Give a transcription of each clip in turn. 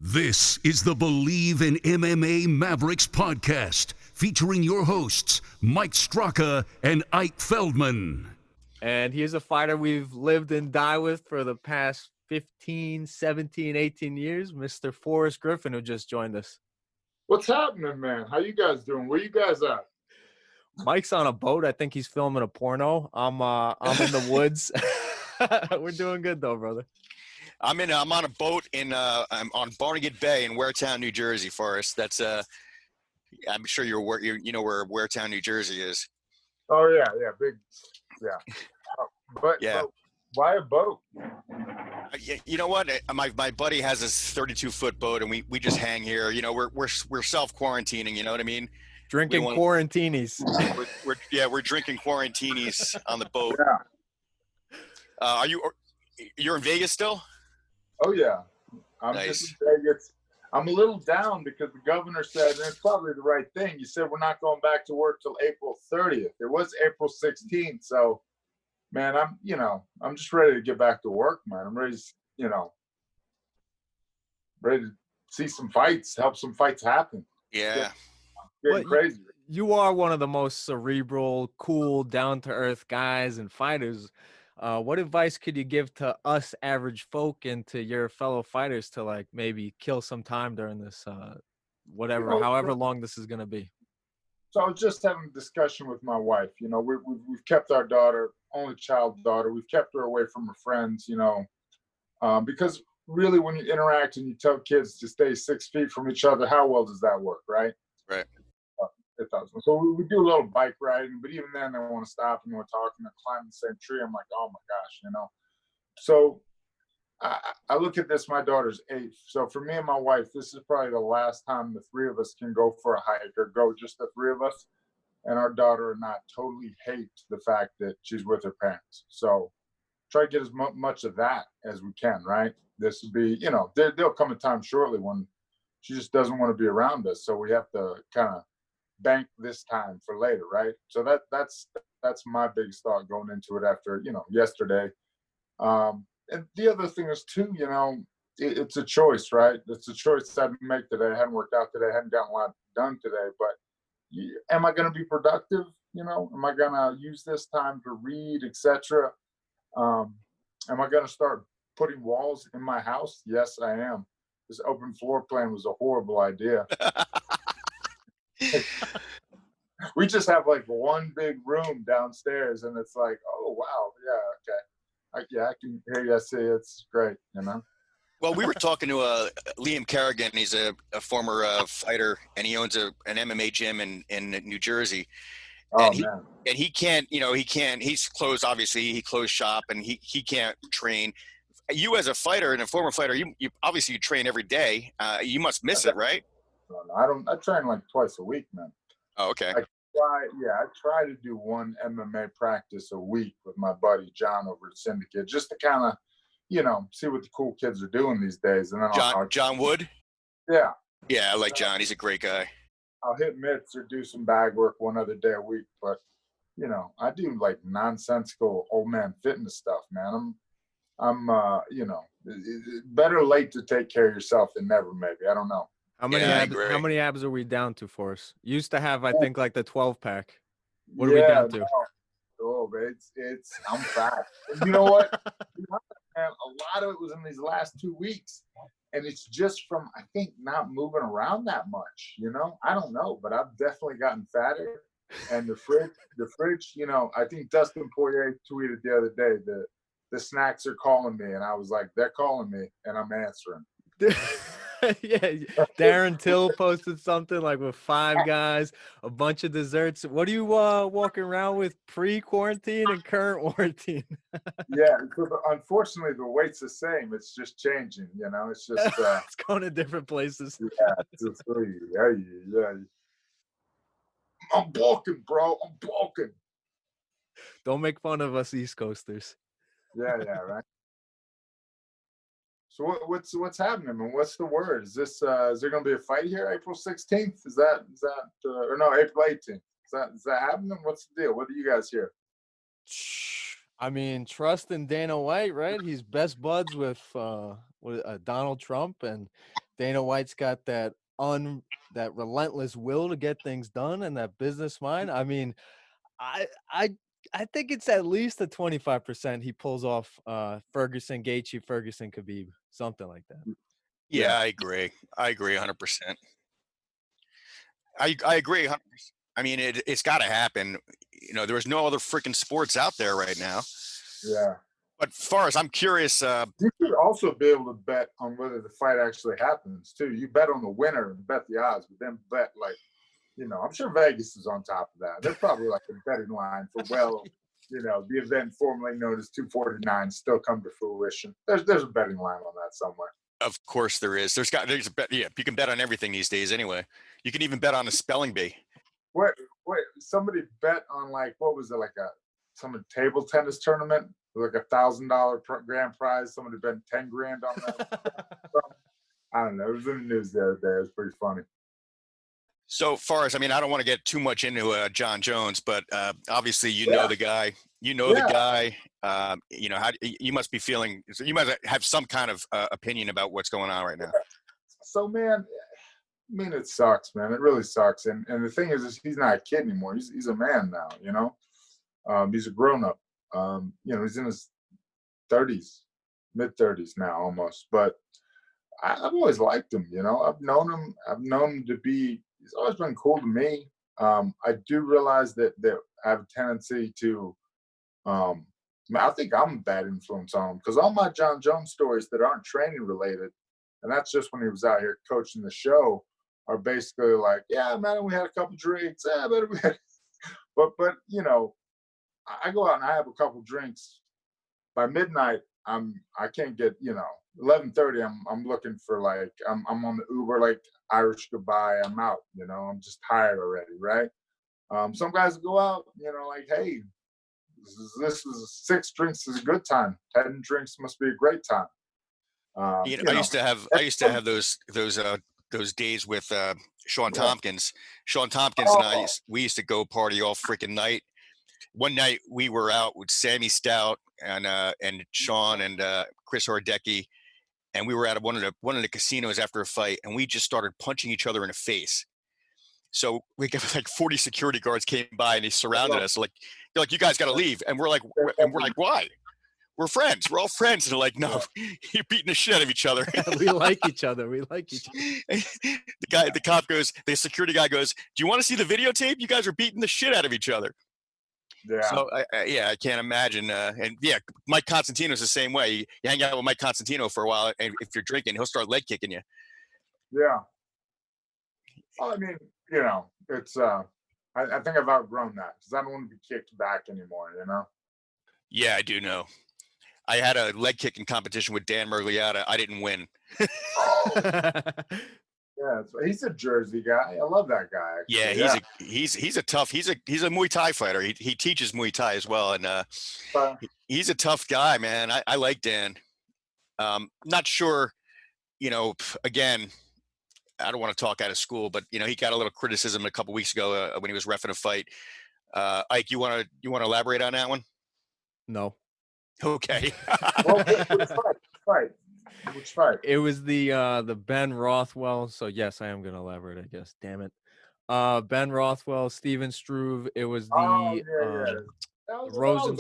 This is the Believe in MMA Mavericks podcast, featuring your hosts, Mike Straka and Ike Feldman. And he's a fighter we've lived and died with for the past 15, 17, 18 years, Mr. FORREST GRIFFIN, who just joined us. What's happening, man? How you guys doing? Where you guys at? Mike's on a boat. I think he's filming a porno. I'm in the woods. We're doing good though, brother. I'm on a boat I'm on Barnegat Bay in Waretown, New Jersey, Forrest. That's I'm sure you know where Waretown, New Jersey is. Oh yeah, big, yeah. But why a boat? You know what? My buddy has this 32-foot boat, and we just hang here. You know, we're self-quarantining. You know what I mean? Drinking quarantinis. We're drinking quarantinis on the boat. Yeah. You're in Vegas still? Oh yeah, I'm nice. just in Vegas. I'm a little down because the governor said, and it's probably the right thing. He said we're not going back to work till April 30th. It was April 16th, so man, I'm just ready to get back to work, man. I'm ready, ready to see some fights, help some fights happen. Yeah, getting crazy. You are one of the most cerebral, cool, down-to-earth guys and fighters. What advice could you give to us average folk and to your fellow fighters to maybe kill some time during this, however long this is going to be? So I was just having a discussion with my wife. You know, we've kept our daughter, only child daughter, we've kept her away from her friends, because really when you interact and you tell kids to stay 6 feet from each other, how well does that work, right? Right. It doesn't. So we do a little bike riding, but even then they want to stop and we're talking and climb the same tree. I'm like, oh my gosh, So I look at this, my daughter's 8. So for me and my wife, this is probably the last time the three of us can go for a hike or go just the three of us and our daughter not totally hate the fact that she's with her parents. So try to get as much of that as we can, right? This would be, there'll come a time shortly when she just doesn't want to be around us. So we have to kind of bank this time for later, right? So that's my biggest thought going into it after yesterday. And the other thing is too, it's a choice, right? It's a choice I didn't make today. I hadn't worked out today. I hadn't gotten a lot done today. But am I going to be productive? Am I going to use this time to read, etc.? Am I going to start putting walls in my house? Yes, I am. This open floor plan was a horrible idea. We just have one big room downstairs and it's like, oh wow, yeah, okay, I can hear you. I see it's great. Well, we were talking to Liam Kerrigan. He's a former fighter, and he owns an MMA gym in New Jersey. Oh, man. And he can't, he's closed, obviously. He closed shop and he can't train. You as a fighter and a former fighter, you obviously you train every day. You must miss it, right? No, I don't. I train twice a week, man. Oh, okay. I try to do one MMA practice a week with my buddy John over at Syndicate, just to kind of, see what the cool kids are doing these days. And then John Wood? Yeah. Yeah, I like John. He's a great guy. I'll hit mitts or do some bag work one other day a week, but I do nonsensical old man fitness stuff, man. I'm better late to take care of yourself than never, maybe. I don't know. How many abs are we down to, Forrest? Used to have, I think, the 12-pack. What are we down to? No. Oh, I'm fat. You know what? Man, a lot of it was in these last 2 weeks. And it's just from, I think, not moving around that much, I don't know, but I've definitely gotten fatter. And the fridge, I think Dustin Poirier tweeted the other day that the snacks are calling me. And I was like, they're calling me and I'm answering. Yeah, Darren Till posted something with 5 guys, a bunch of desserts. What are you walking around with pre-quarantine and current quarantine? Yeah, unfortunately the weight's the same. It's just changing, It's just it's going to different places. Yeah, yeah. I'm bulking, bro. I'm bulking. Don't make fun of us East Coasters. Yeah, right. So what's happening? I mean, what's the word? Is there going to be a fight here April 16th? Is that or no, April 18th? Is that happening? What's the deal? What do you guys hear? I mean, trust in Dana White, right? He's best buds with Donald Trump, and Dana White's got that relentless will to get things done and that business mind. I mean, I I I think it's at least a 25% he pulls off Ferguson, Gaethje, Ferguson, Khabib, something like that. Yeah, I agree. I agree 100%. I agree 100%. I mean, it's got to happen. You know, there's no other freaking sports out there right now. Yeah. But Forrest, I'm curious. You could also be able to bet on whether the fight actually happens too. You bet on the winner and bet the odds, but then bet like, you know, I'm sure Vegas is on top of that. There's probably like a betting line for, well, you know, the event formerly known as 249 still come to fruition. There's a betting line on that somewhere. Of course there is. There's a bet. Yeah, you can bet on everything these days anyway. You can even bet on a spelling bee. Wait, somebody bet on like, what was it, like some table tennis tournament, like $1,000 grand prize. Somebody bet 10 grand on that. I don't know. It was in the news the other day. It was pretty funny. So Forrest, I mean, I don't want to get too much into John Jones, but obviously you know the guy. You know the guy. You know, how you must be feeling. You must have some kind of opinion about what's going on right now. So, man, I mean, it sucks, man. It really sucks. And the thing is he's not a kid anymore. He's a man now, you know. He's a grown-up. You know, he's in his 30s, mid-30s now almost. But I've always liked him, you know. I've known him to be, he's always been cool to me. I do realize that I have a tendency to, I think I'm a bad influence on him because all my John Jones stories that aren't training related, and that's just when he was out here coaching the show, are basically like, yeah, man, we had a couple drinks. Yeah, but you know, I go out and I have a couple drinks. By midnight, I can't get, you know, 11:30. I'm looking for like I'm on the Uber like Irish goodbye. I'm out. You know, I'm just tired already, right? Some guys go out, you know, like, hey, this is 6 drinks is a good time. 10 drinks must be a great time. You know, I used to have those days with Sean Tompkins. Sean Tompkins and I, we used to go party all freaking night. One night we were out with Sammy Stout and Sean and Chris Hordecki, and we were at one of the casinos after a fight, and we just started punching each other in the face. So we got like 40 security guards came by and they surrounded us. Like, they're like, you guys got to leave, and we're like, why? We're friends. We're all friends. And they're like, no, you're beating the shit out of each other. We like each other. The cop goes, the security guy goes, do you want to see the videotape? You guys are beating the shit out of each other. Yeah. So I can't imagine. And yeah, Mike Constantino's the same way. You hang out with Mike Constantino for a while, and if you're drinking, he'll start leg kicking you. Yeah. Well, I mean, you know, it's I think I've outgrown that because I don't want to be kicked back anymore, you know? Yeah, I do know. I had a leg kicking competition with Dan Mergliata. I didn't win. Yeah, he's a Jersey guy. I love that guy. Actually. Yeah, he's a tough. He's a Muay Thai fighter. He teaches Muay Thai as well, and he's a tough guy, man. I like Dan. Not sure, you know. Again, I don't want to talk out of school, but you know, he got a little criticism a couple weeks ago when he was reffing a fight. Ike, you want to elaborate on that one? No. Okay. Well, which fight? It was the Ben Rothwell. So yes, I am gonna elaborate, I guess. Damn it. Ben Rothwell, Steven Struve. It was the Rosen.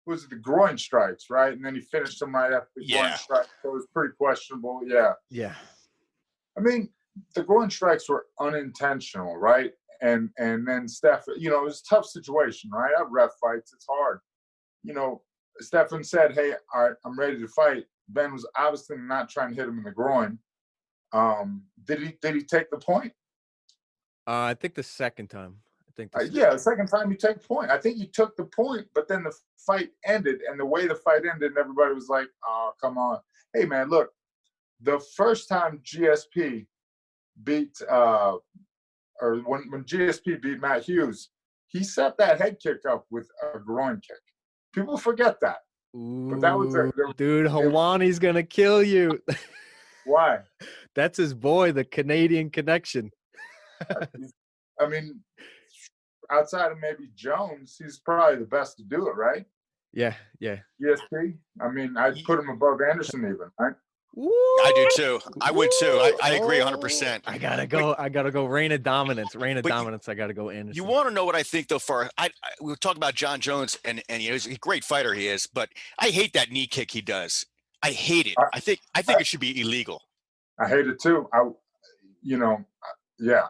Was it the groin strikes, right? And then he finished him right after the groin strikes. So it was pretty questionable. Yeah. Yeah. I mean, the groin strikes were unintentional, right? And then Steph, you know, it was a tough situation, right? I've ref fights. It's hard. You know, Stefan said, hey, all right, I'm ready to fight. Ben was obviously not trying to hit him in the groin. Did he take the point? I think the second time. The second time you take the point. I think you took the point, but then the fight ended, and the way the fight ended, and everybody was like, oh, come on. Hey, man, look, the first time GSP beat or when GSP beat Matt Hughes, he set that head kick up with a groin kick. People forget that. Ooh, but that was dude, Hawani's gonna kill you. Why? That's his boy, the Canadian connection. I mean, outside of maybe Jones, he's probably the best to do it, right? Yeah. GSP. I mean, I'd put him above Anderson even, right? I do too. I would too. I agree 100%. I gotta go. Reign of dominance. But I gotta go Anderson. You want to know what I think though? We were talking about John Jones, and he's a great fighter. He is, but I hate that knee kick he does. I hate it. I think it should be illegal. I hate it too. Yeah,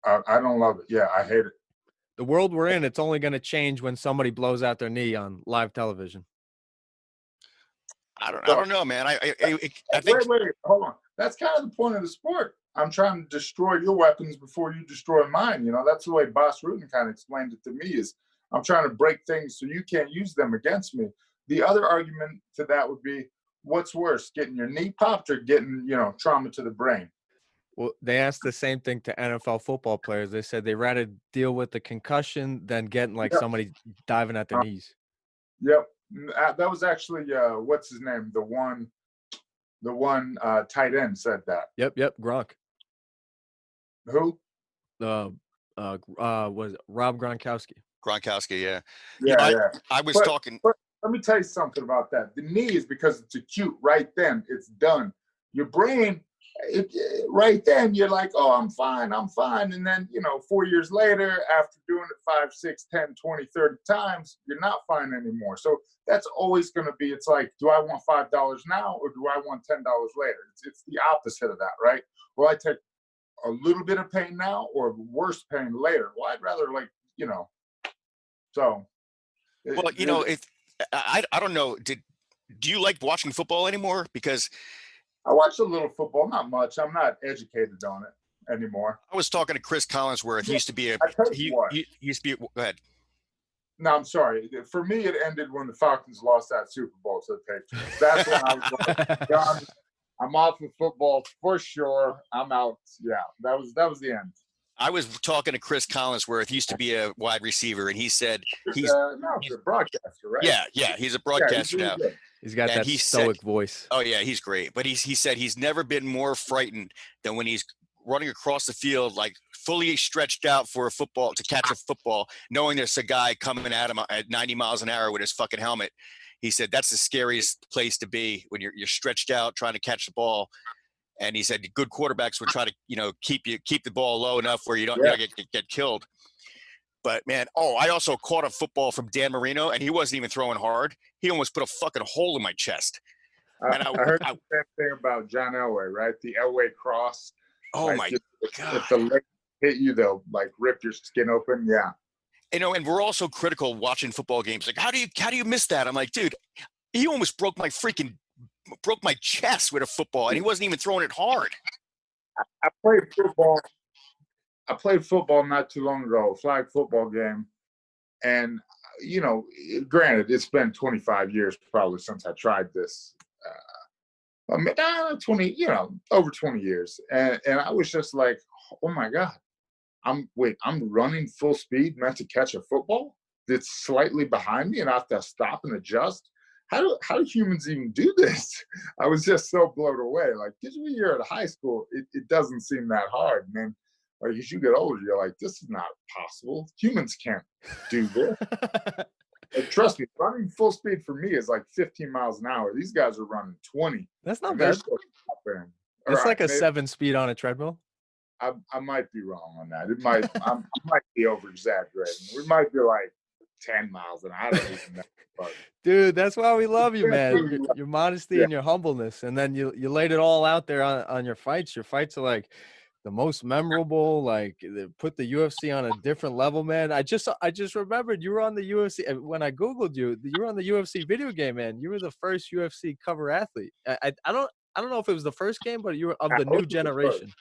I don't love it. Yeah, I hate it. The world we're in, it's only going to change when somebody blows out their knee on live television. I don't know, man. I think. Wait, hold on. That's kind of the point of the sport. I'm trying to destroy your weapons before you destroy mine. That's the way Boss Rutan kind of explained it to me. Is I'm trying to break things so you can't use them against me. The other argument to that would be, what's worse, getting your knee popped or getting trauma to the brain? Well, they asked the same thing to NFL football players. They said they'd rather deal with the concussion than getting somebody diving at their knees. Yep. That was actually what's his name? The one tight end said that. Yep. Gronk. Who? Was Rob Gronkowski. Gronkowski, yeah. Yeah. I was talking. But let me tell you something about that. The knee is because it's acute. Right then, it's done. Your brain, right then, you're like, oh, I'm fine. And then, 4 years later, after doing it 5, 6, 10, 20, 30 times, you're not fine anymore. So that's always going to be, it's like, do I want $5 now or do I want $10 later? It's the opposite of that, right? Well, I take a little bit of pain now or worse pain later. Well, I'd rather so. Well, I don't know. Do you like watching football anymore? Because I watch a little football, not much. I'm not educated on it anymore. I was talking to Chris Collinsworth. He used to be he used to be. Go ahead. No, I'm sorry. For me, it ended when the Falcons lost that Super Bowl to the Patriots. That's when I was like, John, I'm off of football for sure. I'm out. Yeah, that was the end. I was talking to Chris Collinsworth. He used to be a wide receiver, and he said he's a broadcaster, right? Yeah, he's a broadcaster now. He's got that stoic voice. Oh yeah, he's great. But he said he's never been more frightened than when he's running across the field, like fully stretched out for a football to catch a football, knowing there's a guy coming at him at 90 miles an hour with his fucking helmet. He said that's the scariest place to be when you're stretched out trying to catch the ball. And he said good quarterbacks would try to, keep the ball low enough where you don't get killed. But man, I also caught a football from Dan Marino, and he wasn't even throwing hard. He almost put a fucking hole in my chest. I heard the same thing about John Elway, right? The Elway cross. Oh my God! If the leg hit you, they'll rip your skin open. Yeah. And we're also critical watching football games. Like, how do you miss that? I'm like, dude, he almost broke my chest with a football, and he wasn't even throwing it hard. I played football not too long ago, a flag football game. And, granted, it's been 25 years probably since I tried this. 20, over 20 years. And I was just like, oh my God, I'm running full speed meant to catch a football that's slightly behind me and I have to stop and adjust. How do humans even do this? I was just so blown away. Like, because when you're at high school, it doesn't seem that hard. And then, as you get older, you're like, this is not possible. Humans can't do this. Trust me, running full speed for me is like 15 miles an hour. These guys are running 20. That's not bad. It's like a 7-speed on a treadmill. I might be wrong on that. I might be over exaggerating. We might be like 10 miles an hour. I don't even know. But. Dude, that's why we love you, man. Your modesty and your humbleness. And then you laid it all out there on your fights. Your fights are like the most memorable, like they put the UFC on a different level, man. I just remembered you were on the UFC. When I Googled you were on the UFC video game, man. You were the first UFC cover athlete. I don't know if it was the first game, but you were of the new generation.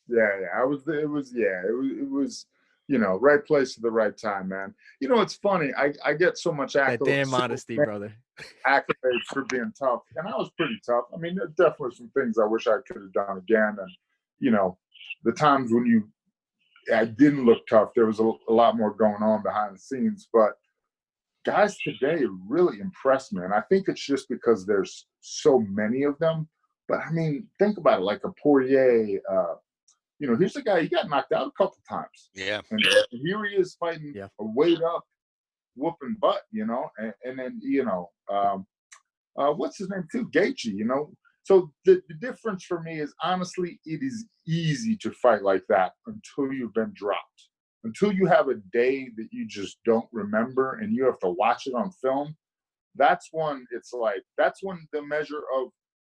Yeah. It was, right place at the right time, man. It's funny. I get so much accolades. That damn modesty, brother. Accolades for being tough. And I was pretty tough. I mean, there definitely some things I wish I could have done again. And, the times when I didn't look tough, there was a lot more going on behind the scenes. But guys today really impress me. And I think it's just because there's so many of them. But I mean, think about it, like a Poirier, here's a guy, he got knocked out a couple times. Yeah. And here he is fighting a weight up, whooping butt, and then, what's his name too? Gaethje, So the difference for me is, honestly, it is easy to fight like that until you've been dropped. Until you have a day that you just don't remember and you have to watch it on film. That's when that's when the measure of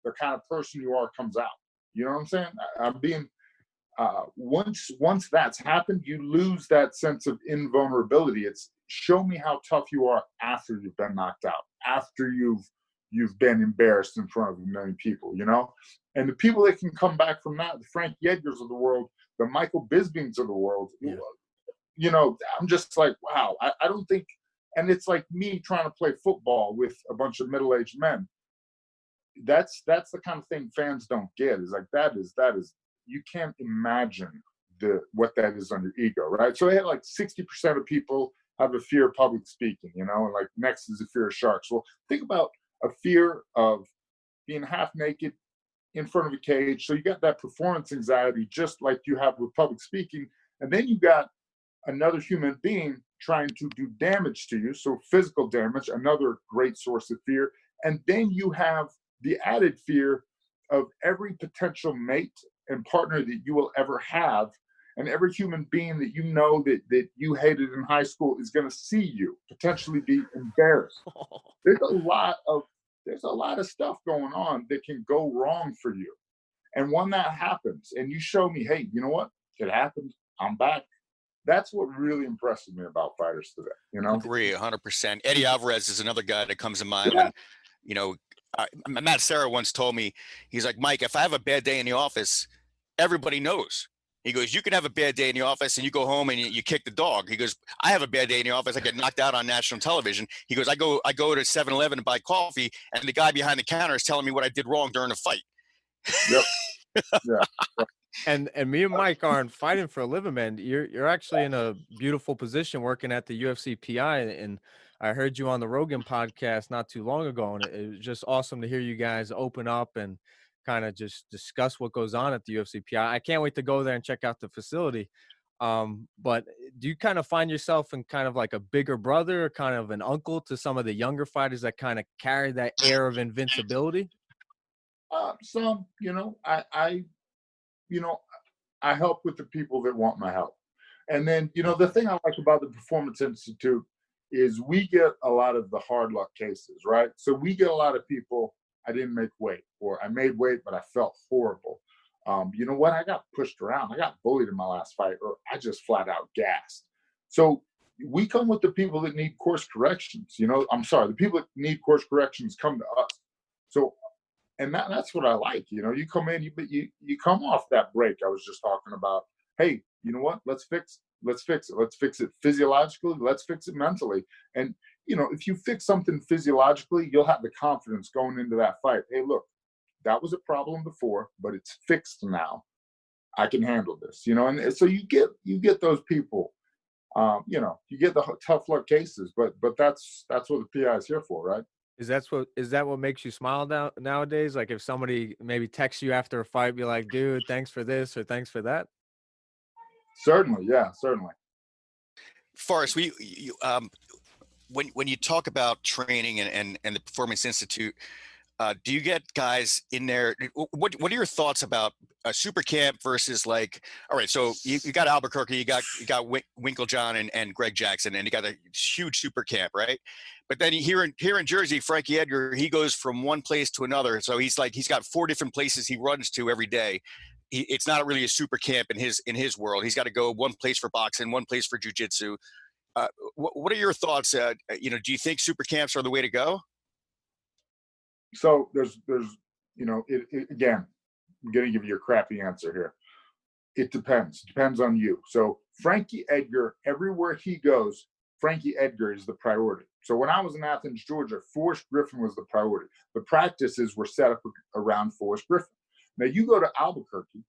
the kind of person you are comes out. You know what I'm saying? I'm being once that's happened, you lose that sense of invulnerability. It's show me how tough you are after you've been knocked out, after you've been embarrassed in front of a million people, you know? And the people that can come back from that, the Frankie Edgars of the world, the Michael Bispings of the world, you know, I'm just like, wow, I don't think, and it's like me trying to play football with a bunch of middle-aged men. That's the kind of thing fans don't get. Is like that is you can't imagine what that is on your ego, right? So I had like 60% of people have a fear of public speaking, you know, and like next is a fear of sharks. Well, think about a fear of being half naked in front of a cage. So you got that performance anxiety, just like you have with public speaking, and then you got another human being trying to do damage to you. So physical damage, another great source of fear. And then you have the added fear of every potential mate and partner that you will ever have, and every human being that you know that you hated in high school is going to see you potentially be embarrassed. There's a lot of stuff going on that can go wrong for you. And when that happens and you show me, hey, you know what? It happened. I'm back. That's what really impresses me about fighters today, you know? Agree 100%. Eddie Alvarez is another guy that comes to mind Yeah. when, you know, Matt Serra once told me, he's like, Mike, if I have a bad day in the office, everybody knows. He goes, you can have a bad day in the office and you go home and you kick the dog. He goes, I have a bad day in the office. I get knocked out on national television. He goes, I go to 7-Eleven to buy coffee, and the guy behind the counter is telling me what I did wrong during the fight. Yep. Yeah. And me and Mike aren't fighting for a living, man. You're actually in a beautiful position working at the UFC PI, and I heard you on the Rogan podcast not too long ago, and it was just awesome to hear you guys open up and kind of just discuss what goes on at the UFC PI. I can't wait to go there and check out the facility. But do you kind of find yourself in kind of like a bigger brother or kind of an uncle to some of the younger fighters that kind of carry that air of invincibility? Some, you know, you know, I help with the people that want my help. And then, you know, the thing I like about the Performance Institute is we get a lot of the hard luck cases, right? So we get a lot of people, I didn't make weight, or I made weight, but I felt horrible. You know what? I got pushed around. I got bullied in my last fight, or I just flat out gassed. So we come with the people that need course corrections. You know, I'm sorry, the people that need course corrections come to us. So and that's what I like. You know, you come in, you come off that break I was just talking about. Hey, you know what? Let's fix it. Let's fix it physiologically. Let's fix it mentally. And you know, if you fix something physiologically, you'll have the confidence going into that fight. Hey, look, that was a problem before, but it's fixed now. I can handle this. You know, and so you get those people. You know, you get the tough luck cases, but that's what the PI is here for, right? Is that what makes you smile nowadays? Like if somebody maybe texts you after a fight, be like, dude, thanks for this or thanks for that? Certainly, yeah, certainly. Forrest, when you talk about training and the Performance Institute, do you get guys in there? What are your thoughts about a super camp versus like? All right, so you got Albuquerque, you got Winklejohn and Greg Jackson, and you got a huge super camp, right? But then here in Jersey, Frankie Edgar, he goes from one place to another. So he's got 4 different places he runs to every day. It's not really a super camp in his world. He's got to go one place for boxing, one place for jiu-jitsu. What are your thoughts? You know, do you think super camps are the way to go? So there's you know, again, I'm going to give you a crappy answer here. It depends on you. So Frankie Edgar, everywhere he goes, Frankie Edgar is the priority. So when I was in Athens, Georgia, FORREST GRIFFIN was the priority. The practices were set up around FORREST GRIFFIN. Now you go to Albuquerque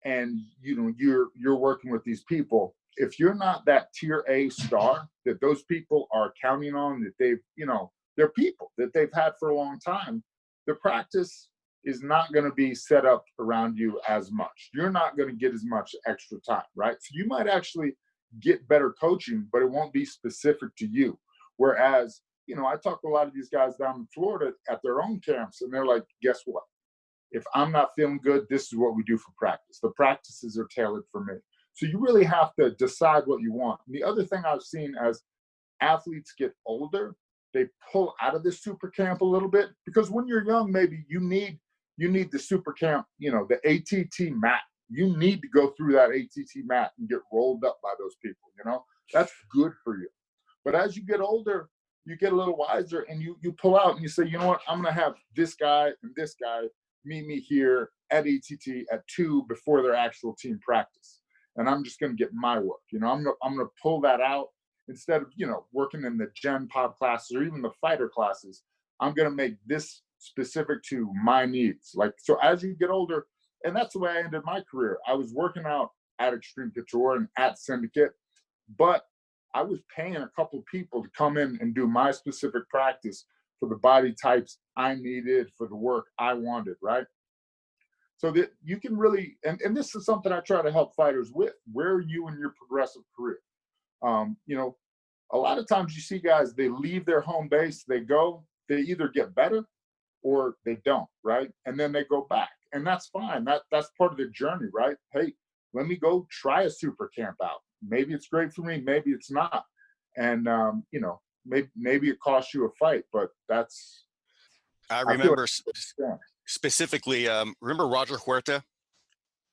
and you know you're working with these people. If you're not that tier A star that those people are counting on, that they've, you know, they're people that they've had for a long time, the practice is not going to be set up around you as much. You're not going to get as much extra time, right? So you might actually get better coaching, but it won't be specific to you. Whereas, you know, I talk to a lot of these guys down in Florida at their own camps, and they're like, guess what? If I'm not feeling good, this is what we do for practice. The practices are tailored for me. So you really have to decide what you want. And the other thing I've seen as athletes get older, they pull out of the super camp a little bit, because when you're young, maybe you need the super camp, the ATT mat. You need to go through that ATT mat and get rolled up by those people. That's good for you. But as you get older, you get a little wiser, and you pull out and you say, you know what, I'm going to have this guy and this guy meet me here at ATT at 2 before their actual team practice. And I'm just going to get my work. I'm going to pull that out instead of, working in the gen pop classes or even the fighter classes. I'm going to make this specific to my needs. So as you get older, and that's the way I ended my career. I was working out at Extreme Couture and at Syndicate, but I was paying a couple people to come in and do my specific practice for the body types I needed, for the work I wanted, right? So that you can really, and this is something I try to help fighters with. Where are you in your progressive career? A lot of times you see guys, they leave their home base, they either get better or they don't, right? And then they go back, and that's fine. That's part of the journey, right? Hey, let me go try a super camp out. Maybe it's great for me, maybe it's not. And, maybe it costs you a fight, but that's. I remember specifically, remember Roger Huerta?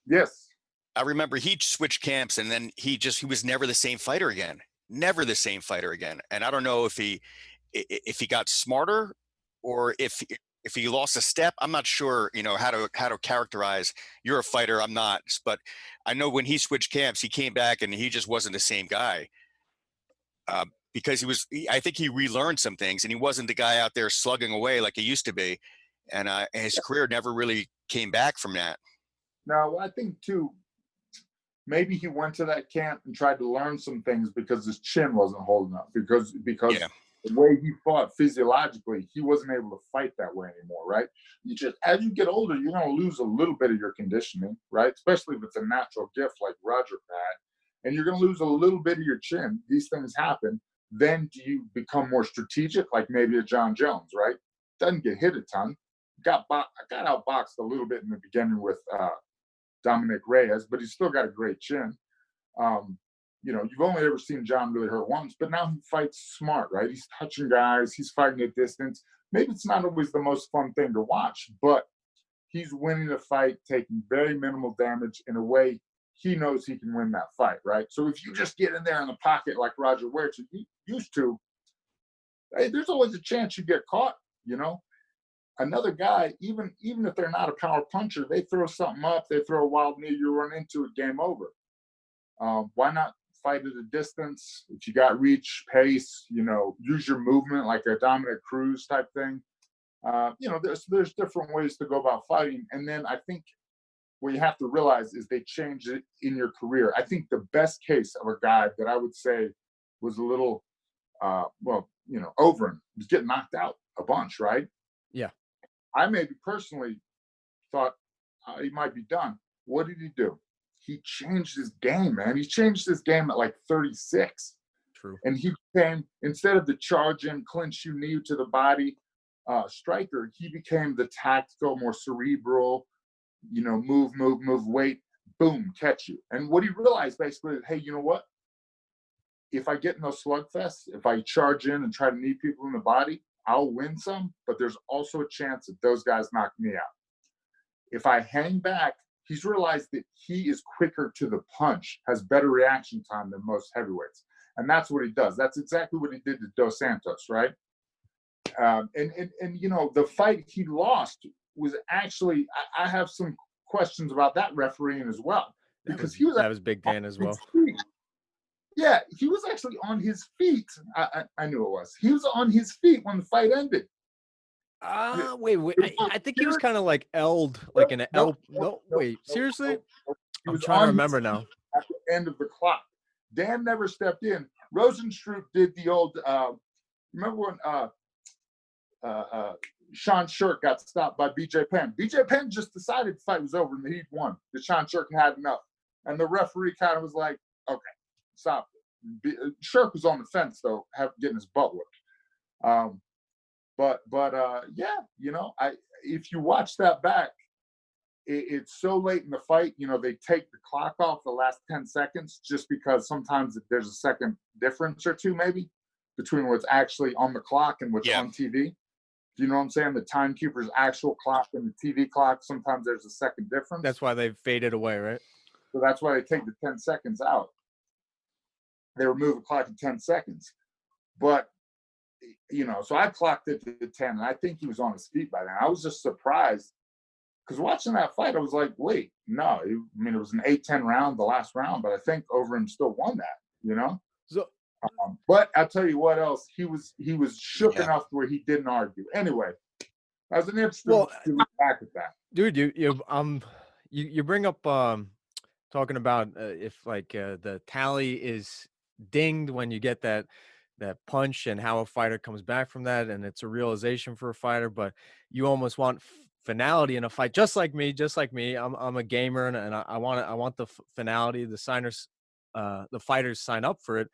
Yes. I remember he switched camps, and then he was never the same fighter again. Never the same fighter again. And I don't know if he got smarter or if he lost a step. I'm not sure, how to characterize. You're a fighter, I'm not. But I know when he switched camps, he came back and he just wasn't the same guy. Because I think he relearned some things, and he wasn't the guy out there slugging away like he used to be. And his career never really came back from that. Now, I think too, maybe he went to that camp and tried to learn some things because his chin wasn't holding up, because Yeah. The way he fought physiologically, he wasn't able to fight that way anymore, right? As you get older, you're going to lose a little bit of your conditioning, right? Especially if it's a natural gift like Roger had, and you're going to lose a little bit of your chin. These things happen. Then do you become more strategic, like maybe a John Jones, right? Doesn't get hit a ton. I got outboxed a little bit in the beginning with Dominic Reyes, but he's still got a great chin. You've only ever seen John really hurt once, but now he fights smart, right? He's touching guys, he's fighting at distance. Maybe it's not always the most fun thing to watch, but he's winning the fight, taking very minimal damage in a way he knows he can win that fight, right? So if you just get in there in the pocket like Roger Huerta used to, hey, there's always a chance you get caught, Another guy, even if they're not a power puncher, they throw something up, they throw a wild knee, you run into it, game over. Why not fight at a distance? If you got reach, pace, use your movement like a Dominic Cruz type thing. There's different ways to go about fighting. And then I think what you have to realize is they change it in your career. I think the best case of a guy that I would say was a little, Overeem was getting knocked out a bunch, right? Yeah. I maybe personally thought he might be done. What did he do? He changed his game, man. He changed his game at like 36. True. And he became, instead of the charge in, clinch you, knee to the body striker, he became the tactical, more cerebral, move, wait, boom, catch you. And what he realized basically is, hey, you know what? If I get in those slugfests, if I charge in and try to knee people in the body, I'll win some, but there's also a chance that those guys knock me out. If I hang back, he's realized that he is quicker to the punch, has better reaction time than most heavyweights. And that's what he does. That's exactly what he did to Dos Santos, right? The fight he lost was actually, I have some questions about that refereeing as well. Because that was Big Dan as well. Yeah, he was actually on his feet. I knew it was. He was on his feet when the fight ended. Wait. I think he was kind of like L'd, like in an L. No, wait, seriously? I'm trying to remember now. At the end of the clock. Dan never stepped in. Rosenstruck did the old, remember when Sean Shirk got stopped by BJ Penn? BJ Penn just decided the fight was over and he'd won. That Sean Shirk had enough. And the referee kind of was like, okay, stop it. Shirk was on the fence, though, getting his butt whipped. But if you watch that back, it's so late in the fight, you know, they take the clock off the last 10 seconds just because sometimes there's a second difference or two maybe between what's actually on the clock and what's on TV. Do you know what I'm saying? The timekeeper's actual clock and the TV clock, sometimes there's a second difference. That's why they've faded away, right? So that's why they take the 10 seconds out. They remove the clock in 10 seconds. But, you know, so I clocked it to 10, and I think he was on his feet by then. I was just surprised. Because watching that fight, I was like, wait, no. I mean, it was an 8-10 round, the last round, but I think Overeem still won that, you know? So, but I'll tell you what else. He was shook enough where he didn't argue. Anyway, that was an interesting to look back at that. Dude, you bring up talking about if like the tally is dinged when you get that punch and how a fighter comes back from that, and it's a realization for a fighter, but you almost want finality in a fight, just like me. I'm a gamer, and I want the finality. The fighters sign up for it.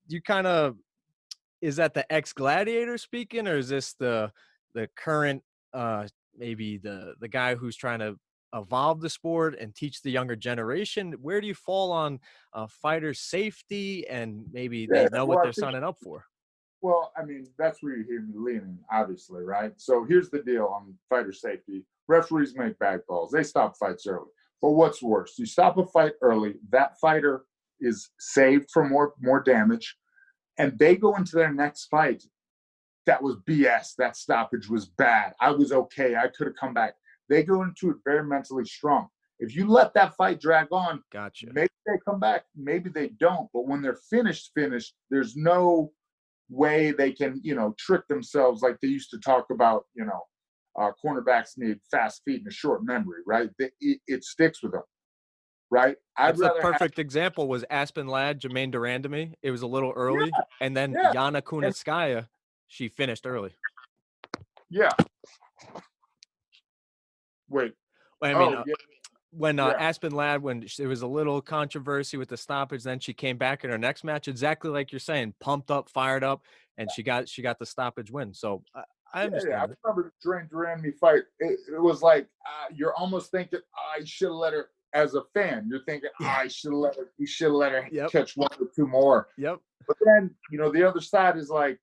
You kind of, is that the ex-gladiator speaking, or is this the current maybe the guy who's trying to evolve the sport and teach the younger generation? Where do you fall on fighter safety, and maybe they know what they're signing up for? Well, I mean, that's where you hear me leaning, obviously, right? So here's the deal on fighter safety. Referees make bad calls. They stop fights early. But what's worse? You stop a fight early, that fighter is saved from more damage, and they go into their next fight. That was BS. That stoppage was bad. I was okay. I could have come back. They go into it very mentally strong. If you let that fight drag on, maybe they come back, maybe they don't. But when they're finished, there's no way they can, you know, trick themselves like they used to talk about, you know, cornerbacks need fast feet and a short memory, right? It sticks with them, right? That's a perfect example was Aspen Ladd, Jermaine Durandamy. It was a little early. And then Yana Kunitskaya, she finished early. Yeah. Wait. I mean, when Aspen Ladd, when there was a little controversy with the stoppage, then she came back in her next match, exactly like you're saying, pumped up, fired up, and she got the stoppage win. So I understand. I remember the Durandamy fight. It was like you're almost thinking, I should have let her. As a fan, you're thinking, I should have let her. You should have let her catch one or two more. Yep. But then, you know, the other side is like,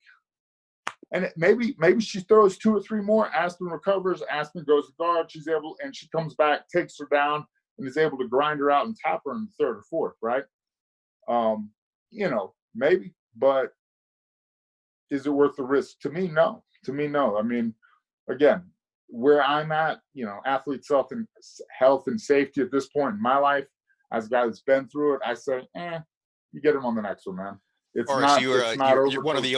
and maybe she throws 2 or 3 more. Aspen recovers. Aspen goes to guard. She's able, and she comes back, takes her down, and is able to grind her out and tap her in the 3rd or 4th, right? You know, maybe, but is it worth the risk? To me, no. I mean, again, where I'm at, you know, athletes' health and safety at this point in my life, as a guy that's been through it, I say, you get him on the next one, man. It's not. You're one of the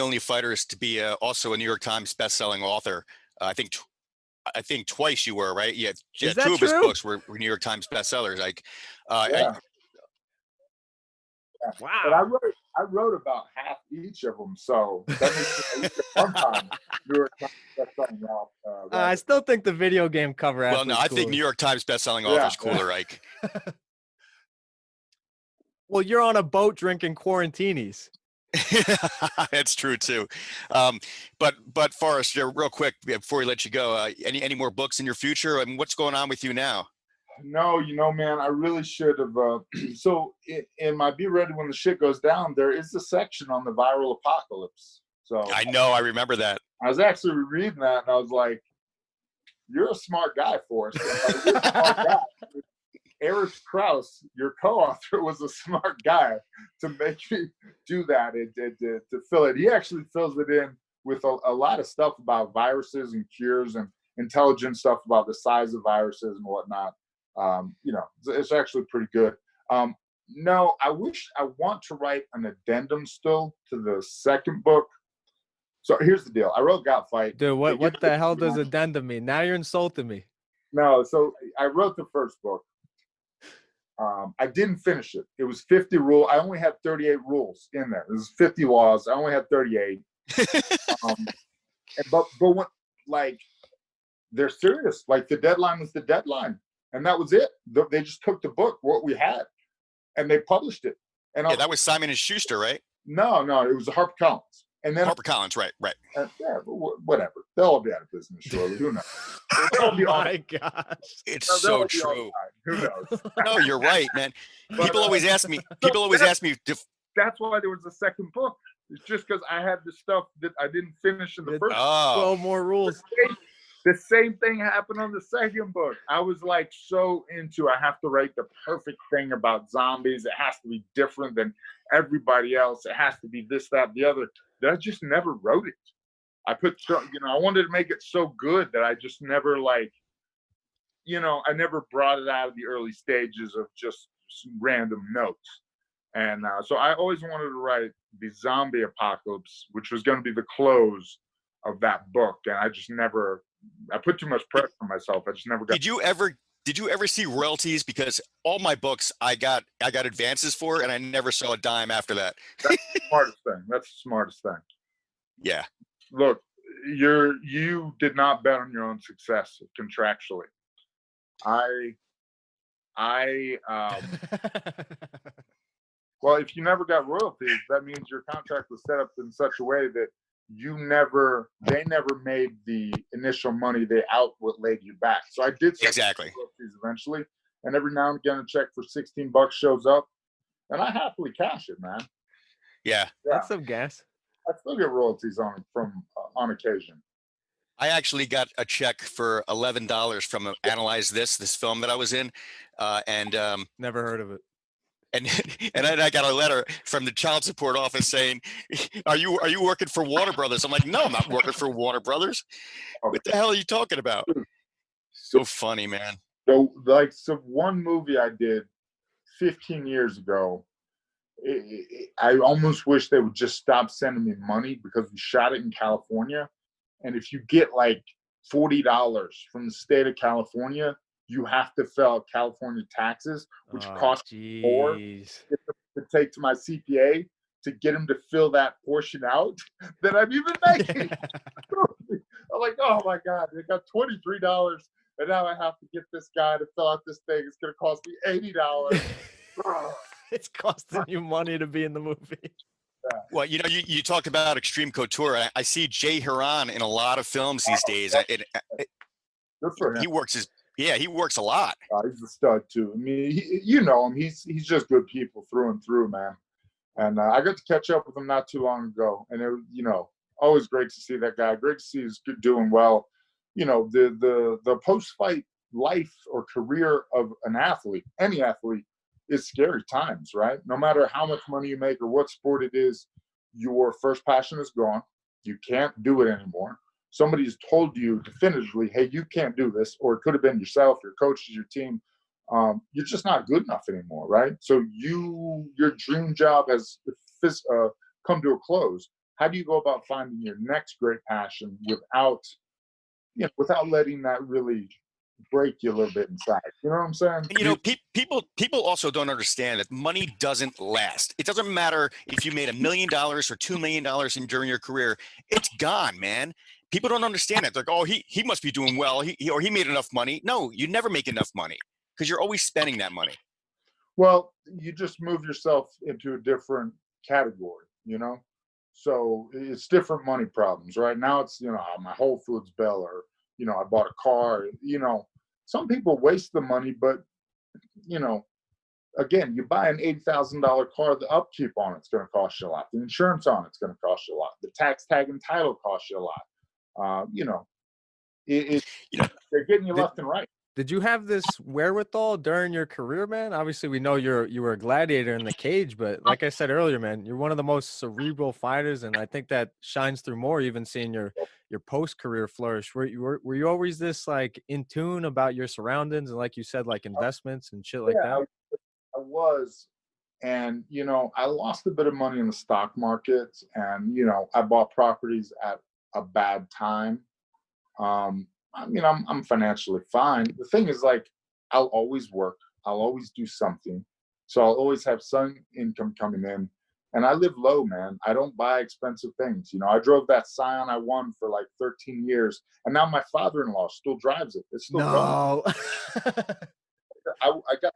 only fighters to be also a New York Times best-selling author. I think twice you were, right? Yeah, 2 of his books were New York Times bestsellers. Like, wow. But I wrote about half each of them, so that makes it one time New York Times best-selling author. I still think the video game cover. Well, no, I think New York Times best-selling author is cooler, Ike. Well, you're on a boat drinking quarantinis. That's true too. But Forrest, real quick before we let you go, any more books in your future? I mean, what's going on with you now? No, you know, man, I really should have. So in my Be Ready When the Shit Goes Down, there is a section on the viral apocalypse. So I know, I remember that. I was actually reading that, and I was like, "You're a smart guy, Forrest. You're a smart guy." Eric Krause, your co-author, was a smart guy to make me do that and to fill it. He actually fills it in with a lot of stuff about viruses and cures and intelligent stuff about the size of viruses and whatnot. You know, it's actually pretty good. No, I want to write an addendum still to the second book. So here's the deal. I wrote Got Fight. Dude, what the hell does addendum mean? Now you're insulting me. No, so I wrote the first book. I didn't finish it. It was 50 rules. I only had 38 rules in there. There's 50 laws. I only had 38. But when, like, they're serious. Like, the deadline was the deadline, and that was it. They just took the book, what we had, and they published it. And that was Simon & Schuster, right? No, it was HarperCollins. And then HarperCollins, right. yeah, whatever. They'll all be out of business shortly. Who knows? Oh my gosh. It's They'll so all be all true. right. Who knows? No, you're right, man. But, People always ask me. That's why there was a second book. It's just because I had the stuff that I didn't finish in the first. 12 more rules. The same thing happened on the second book. I was like so into, I have to write the perfect thing about zombies. It has to be different than everybody else. It has to be this, that, the other. That I just never wrote it. I wanted to make it so good that I just never I never brought it out of the early stages of just some random notes. And so I always wanted to write the zombie apocalypse, which was going to be the close of that book. And I just never, I put too much pressure on myself. I just never got. Did you ever see royalties? Because all my books I got advances for, and I never saw a dime after that. That's the smartest thing. That's the smartest thing. Yeah. Look, you did not bet on your own success contractually. Well, if you never got royalties, that means your contract was set up in such a way that they never made the initial money. They outlaid you back. So I did exactly royalties eventually, and every now and again a check for $16 shows up, and I happily cash it, man. Yeah. That's some gas. I still get royalties on occasion. I actually got a check for $11 from Analyze This film that I was in, and never heard of it. And then I got a letter from the child support office saying, "Are you working for Warner Brothers?" I'm like, "No, I'm not working for Warner Brothers. What the hell are you talking about?" So funny, man. So one movie I did 15 years ago, I almost wish they would just stop sending me money because we shot it in California. And if you get like $40 from the state of California, you have to file California taxes, which costs more to take to my CPA to get him to fill that portion out than I'm even making. I'm like, oh my God, they got $23, and now I have to get this guy to fill out this thing. It's going to cost me $80. It's costing you money to be in the movie. Yeah. Well, you talked about Extreme Couture. I see Jay Hiran in a lot of films these days. Good for him. He works a lot. He's a stud too. I mean, you know him. He's just good people through and through, man. And I got to catch up with him not too long ago, and it, always great to see that guy. Great to see he's doing well. The post-fight life or career of an athlete, any athlete, is scary times, right? No matter how much money you make or what sport it is, your first passion is gone. You can't do it anymore. Somebody's told you definitively, hey, you can't do this, or it could have been yourself, your coaches, your team. You're just not good enough anymore, right? So your dream job has come to a close. How do you go about finding your next great passion without letting that really break you a little bit inside? You know what I'm saying? People also don't understand that money doesn't last. It doesn't matter if you made $1 million or $2 million during your career. It's gone, man. People don't understand that. They're like, oh, he must be doing well. He made enough money. No, you never make enough money because you're always spending that money. Well, you just move yourself into a different category, So it's different money problems. Right now it's, my Whole Foods bill, or, I bought a car, Some people waste the money, but, again, you buy an $80,000 car, the upkeep on it's going to cost you a lot. The insurance on it's going to cost you a lot. The tax tag and title costs you a lot. They're getting you left and right. Did you have this wherewithal during your career, man? Obviously, we know you were a gladiator in the cage, but like I said earlier, man, you're one of the most cerebral fighters, and I think that shines through more, even seeing your post-career flourish. Were you always this like in tune about your surroundings and, like you said, like investments and shit like that? I was, and I lost a bit of money in the stock market, and I bought properties at a bad time. I'm financially fine. The thing is, like, I'll always work. I'll always do something. So I'll always have some income coming in. And I live low, man. I don't buy expensive things. I drove that Scion I won for like 13 years. And now my father-in-law still drives it. It's still no. I got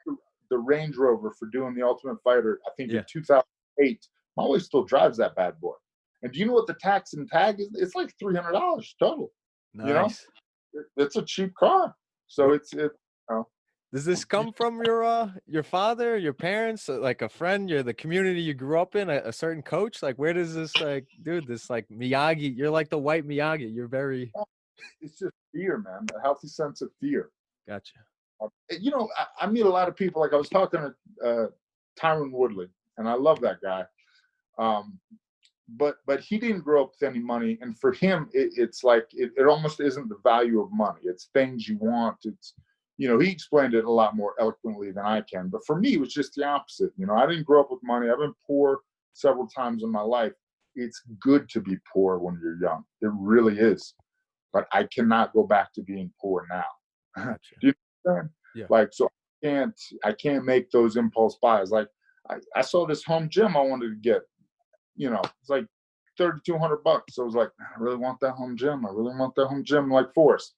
the Range Rover for doing The Ultimate Fighter, I think in 2008. My wife still drives that bad boy. And do you know what the tax and tag is? It's like $300 total. Nice. You know, it's a cheap car. So it's you know. Does this come from your father, your parents, like a friend, the community you grew up in, a certain coach? Like, where does this, like, dude, this like Miyagi, you're like the white Miyagi. You're very. It's just fear, man. A healthy sense of fear. Gotcha. You know, I meet a lot of people. Like I was talking to Tyron Woodley, and I love that guy. But he didn't grow up with any money, and for him, it's like it almost isn't the value of money. It's things you want. It's, you know, he explained it a lot more eloquently than I can. But for me, it was just the opposite. You know, I didn't grow up with money. I've been poor several times in my life. It's good to be poor when you're young. It really is. But I cannot go back to being poor now. Gotcha. Do you understand? Yeah. Like, so I can't make those impulse buys. Like I saw this home gym I wanted to get. You know, it's like $3,200. So I was like, I really want that home gym. I really want that home gym. Like, Forrest,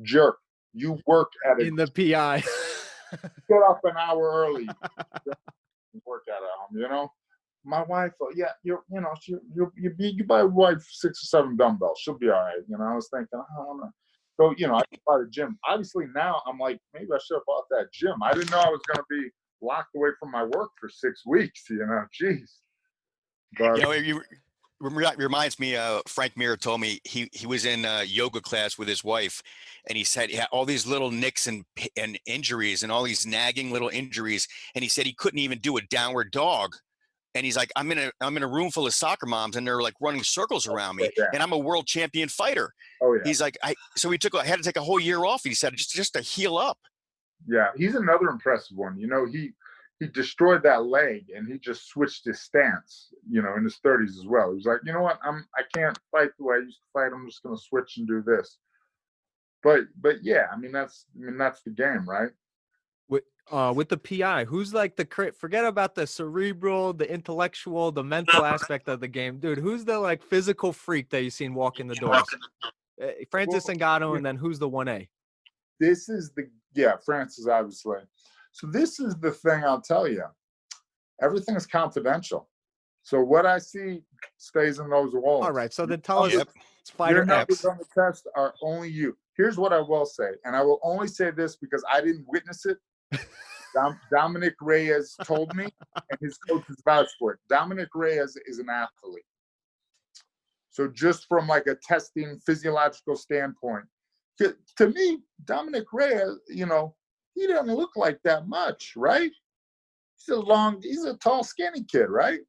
jerk, you work at it. In the PI. Get up an hour early. Work at it home, you know. My wife, yeah, you buy your wife 6 or 7 dumbbells, she'll be all right. You know, I was thinking, I don't know. So, you know, I could buy the gym. Obviously now I'm like, maybe I should have bought that gym. I didn't know I was going to be locked away from my work for 6 weeks, you know, jeez. But, you know, it reminds me, Frank Mir told me he was in a yoga class with his wife, and he said he had all these little nicks and injuries and all these nagging little injuries, and he said he couldn't even do a downward dog. And he's like, I'm in a room full of soccer moms, and they're like running circles around me, and I'm a world champion fighter. Oh yeah. He's like, I had to take a whole year off. He said just to heal up. Yeah, he's another impressive one. You know, he destroyed that leg, and he just switched his stance. You know, in his 30s as well. He was like, you know what, I can't fight the way I used to fight. I'm just going to switch and do this. But yeah, I mean that's the game, right? With the PI, who's like forget about the cerebral, the intellectual, the mental aspect of the game, dude. Who's the like physical freak that you seen walk in the doors? Francis Ngannou, and then who's the 1A? This is Francis, obviously. So this is the thing I'll tell you. Everything is confidential. So what I see stays in those walls. All right. So then tell us, Fighter Your X. numbers on the test are only you. Here's what I will say, and I will only say this because I didn't witness it. Dominic Reyes told me, and his coaches vouched for it. Dominic Reyes is an athlete. So just from like a testing physiological standpoint, to me, Dominic Reyes, you know, he doesn't look like that much, right? He's a tall, skinny kid, right?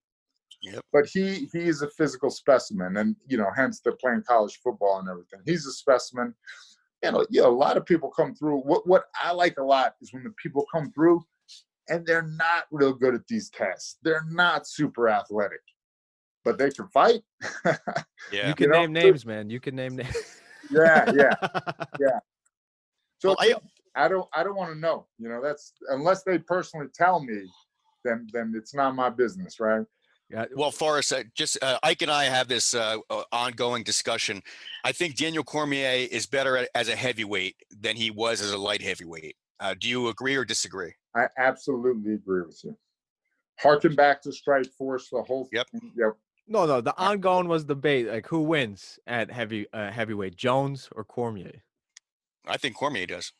Yep. But he is a physical specimen, and you know, hence they're playing college football and everything. He's a specimen. You know, a lot of people come through. What I like a lot is when the people come through and they're not real good at these tests. They're not super athletic, but they can fight. Yeah. You can name names, man. You can name names. Yeah. So Well, I don't want to know. You know, that's unless they personally tell me, then it's not my business, right? Yeah. Well, Forrest, Ike and I have this ongoing discussion. I think Daniel Cormier is better as a heavyweight than he was as a light heavyweight. Do you agree or disagree? I absolutely agree with you. Harken back to Strikeforce, the whole thing. Yep. No. The ongoing was debate. Like, who wins at heavyweight, Jones or Cormier? I think Cormier does.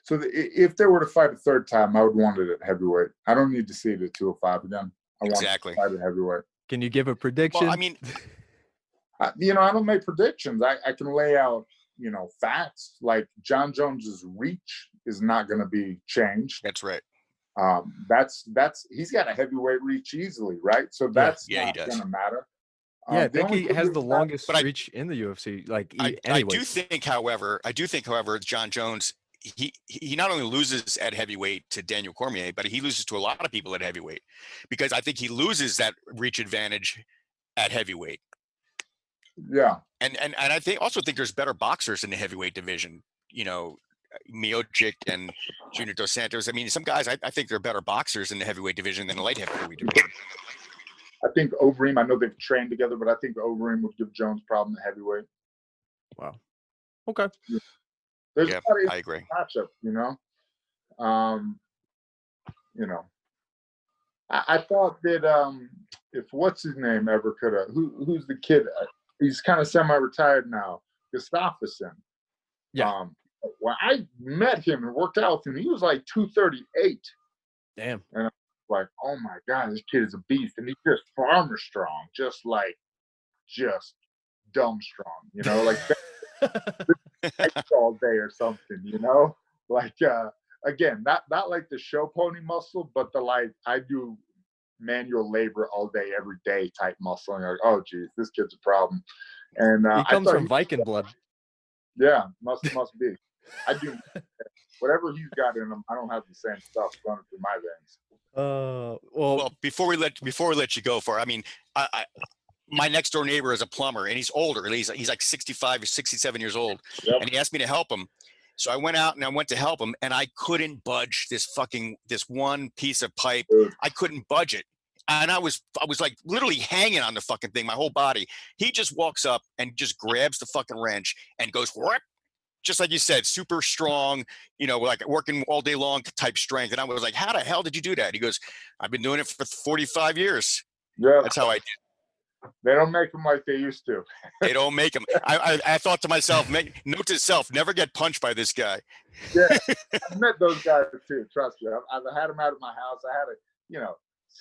So if they were to fight a third time, I would want it at heavyweight. I don't need to see it at 205 again. I want to fight at heavyweight. Can you give a prediction? Well, I mean, I don't make predictions. I can lay out, you know, facts. Like John Jones's reach is not going to be changed. That's right. He's got a heavyweight reach easily, right? So that's not going to matter. Yeah, I think he has the longest reach in the UFC. Like, I do think, however, John Jones, he not only loses at heavyweight to Daniel Cormier, but he loses to a lot of people at heavyweight, because I think he loses that reach advantage at heavyweight. Yeah, and I also think there's better boxers in the heavyweight division. You know, Miocic and Junior Dos Santos. I mean, some guys I think they're better boxers in the heavyweight division than the light heavyweight division. I think Overeem, I know they've trained together, but I think Overeem would give Jones problem at heavyweight. Wow. Okay. Yeah. I agree. Matchup, you know. I thought that if what's his name ever could have, who's the kid? He's kind of semi-retired now, Gustafsson. Yeah. When I met him and worked out with him, he was like 238. Damn. And I'm like, oh my God, this kid is a beast. And he's just farmer strong, just dumb strong, like all day or something, like, again, not like the show pony muscle, but the, like, I do manual labor all day, every day type muscle. And you're like, oh geez, this kid's a problem. And he comes from Viking blood. Yeah, must be. I do whatever he's got in him. I don't have the same stuff running through my veins. Well, before we let you go, I mean, my next door neighbor is a plumber, and he's older. He's like 65 or 67 years old, and he asked me to help him. So I went out and I went to help him, and I couldn't budge this one piece of pipe. I couldn't budge it. And I was like literally hanging on the fucking thing, my whole body. He just walks up and just grabs the fucking wrench and goes, whoop, just like you said, super strong, like working all day long type strength. And I was like, how the hell did you do that? He goes, I've been doing it for 45 years. Yeah, that's how I did. They don't make them like they used to. They don't make them. I thought to myself, note to self, never get punched by this guy. Yeah, I've met those guys too. Trust me. I've had them out of my house. I had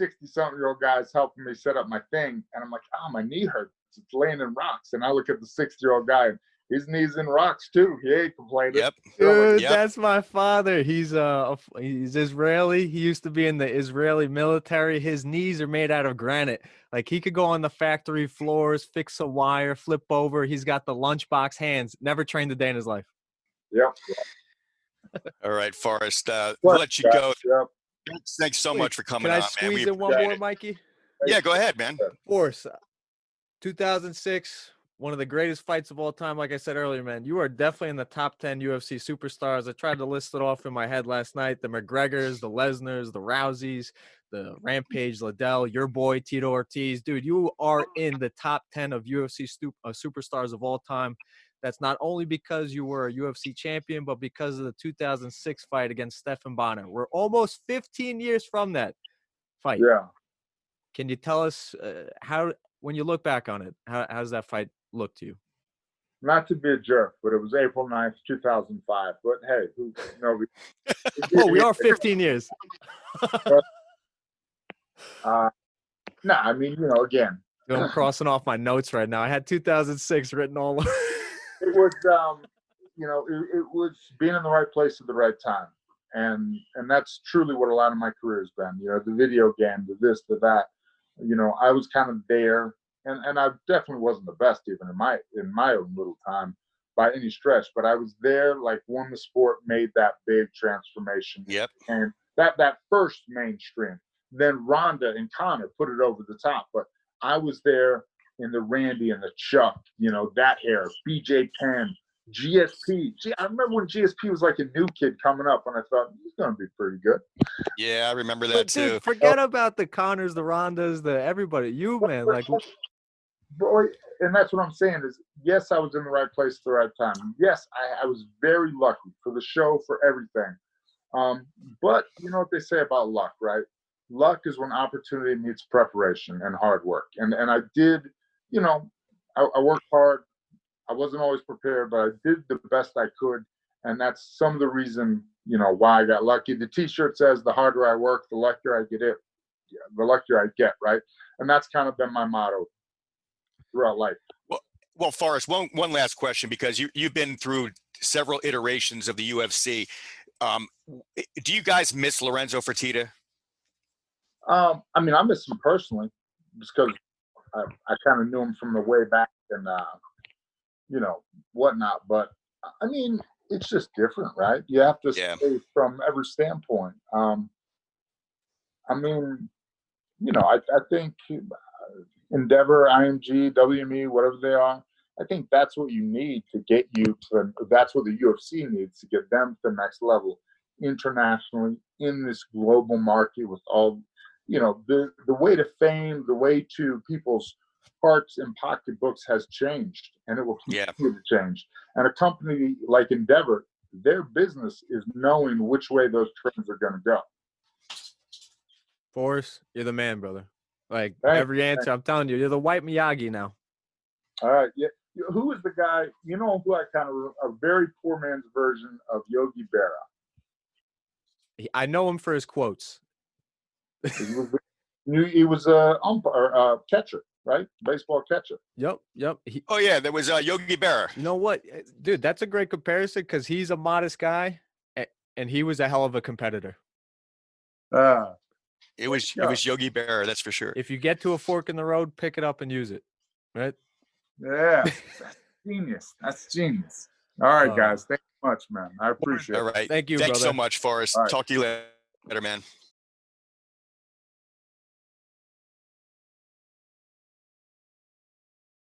60-something-year-old guys helping me set up my thing. And I'm like, oh, my knee hurts. It's laying in rocks. And I look at the 60-year-old guy, and his knee's in rocks too. He ain't complaining. Yep. Dude, that's my father. He's Israeli. He used to be in the Israeli military. His knees are made out of granite. Like, he could go on the factory floors, fix a wire, flip over. He's got the lunchbox hands. Never trained a day in his life. Yep. All right, Forrest. We'll let you go. Yep. Thanks so much for coming on, man. Can I squeeze in one more, Mikey? Yeah, go ahead, man. Force, 2006, one of the greatest fights of all time. Like I said earlier, man, you are definitely in the top 10 UFC superstars. I tried to list it off in my head last night. The McGregors, the Lesnars, the Rouseys, the Rampage, Liddell, your boy, Tito Ortiz. Dude, you are in the top 10 of UFC superstars of all time. That's not only because you were a UFC champion, but because of the 2006 fight against Stephan Bonner. We're almost 15 years from that fight. Yeah. Can you tell us how, when you look back on it, how does that fight look to you? Not to be a jerk, but it was April 9th, 2005. But hey, we are 15 years. No, I mean, again. I'm crossing off my notes right now. I had 2006 written all over. It was, it was being in the right place at the right time. And that's truly what a lot of my career has been. The video game, the this, the that. I was kind of there, and I definitely wasn't the best even in my own little time by any stretch. But I was there, like, when the sport made that big transformation. Yep. And that first mainstream. Then Ronda and Conor put it over the top. But I was there in the Randy and the Chuck, that era, BJ Penn, GSP. I remember when GSP was like a new kid coming up, and I thought, he's going to be pretty good. Yeah, I remember that too. Dude, forget about the Conors, the Rondas, the everybody. You, man, like. Boy, and that's what I'm saying is, yes, I was in the right place at the right time. Yes, I was very lucky for the show, for everything. But you know what they say about luck, right? Luck is when opportunity meets preparation and hard work. And I did, I worked hard. I wasn't always prepared, but I did the best I could. And that's some of the reason, why I got lucky. The T-shirt says, the harder I work, the luckier I get, right? And that's kind of been my motto throughout life. Well, Forrest, one last question, because you've been through several iterations of the UFC. Do you guys miss Lorenzo Fertitta? I mean, I miss him personally, just because I kind of knew him from the way back and, whatnot. But, I mean, it's just different, right? You have to say from every standpoint. I mean, I think Endeavor, IMG, WME, whatever they are, I think that's what you need to get you to, that's what the UFC needs to get them to the next level internationally in this global market with all, the way to fame, the way to people's hearts and pocketbooks has changed, and it will continue to change. And a company like Endeavor, their business is knowing which way those trends are going to go. Forrest, you're the man, brother. Like Thanks. every answer, I'm telling you, you're the white Miyagi now. All right. Yeah. Who is the guy? You know who I kind of a very poor man's version of Yogi Berra. I know him for his quotes. He was a umpire, catcher, right? Baseball catcher. Yep. Oh yeah, there was Yogi Berra. You know what, dude? That's a great comparison because he's a modest guy, and he was a hell of a competitor. It was Yogi Berra, that's for sure. If you get to a fork in the road, pick it up and use it, right? Yeah, that's genius. That's genius. All right, guys. Thank you much, man. I appreciate it. All right. Thank you, Thanks brother. so much, Forrest. All right. Talk to you later, man.